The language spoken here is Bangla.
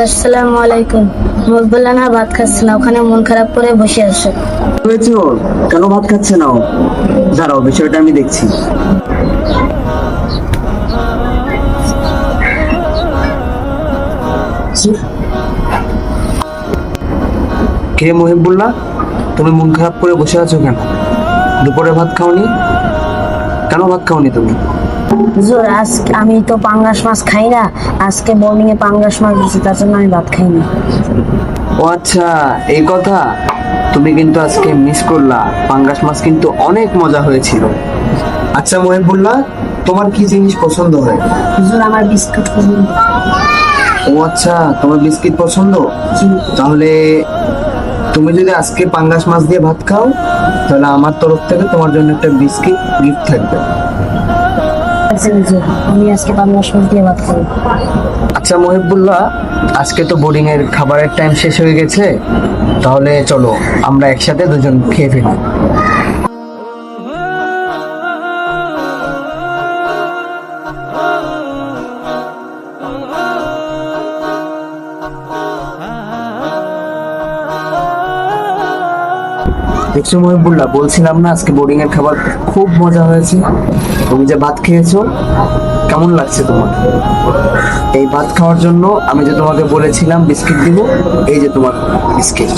আসসালামু আলাইকুম। বললা না ভাত খাচ্ছে না, ওখানে মন খারাপ করে বসে আছে। হয়েছে ওর? কেন ভাত খাচ্ছে না ও? দাঁড়াও, বিষয়টা আমি দেখছি। কে মহিবুল্লাহ, তুমি মন খারাপ করে বসে আছো কেন? দুপুরে ভাত খাওনি? কেন ভাত খাওনি তুমি? হুজুর, আজকে আমি তো পাঙ্গাস মাছ খাই না, আজকে মর্নিং এ পাঙ্গাস মাছ দিয়েছি, তার জন্য আমি ভাত খাই না। ও আচ্ছা, এই কথা। তুমি কিন্তু আজকে মিস করলা, পাঙ্গাস মাছ কিন্তু অনেক মজা হয়েছিল। আচ্ছা মহিবুল্লাহ, তোমার কি জিনিস পছন্দ হয়? হুজুর, আমার বিস্কুট পছন্দ। ও আচ্ছা, তোমার বিস্কিট পছন্দ। জি। তাহলে তুমি যদি আজকে পাঙ্গাস মাছ দিয়ে ভাত খাও, তাহলে আমার তরফ থেকে তোমার জন্য একটা বিস্কিট গিফট থাকবে। আচ্ছা হুজুর, আমি আজকে পাঙ্গাস মাছ দিয়ে ভাত খাবো। আচ্ছা মহিবুল্লাহ, আজকে তো বোর্ডিং এর খাবারের টাইম শেষ হয়ে গেছে, তাহলে চলো আমরা একসাথে দুজন খেয়ে ফেলি। দেখছো মহিবুল্লাহ, বলছিলাম না আজকে বোর্ডিং এর খাবার খুব মজা হয়েছে। তুমি যে ভাত খেয়েছো, কেমন লাগছে তোমার? এই ভাত খাওয়ার জন্য আমি যে তোমাকে বলেছিলাম বিস্কিট দিব, এই যে তোমার বিস্কিট।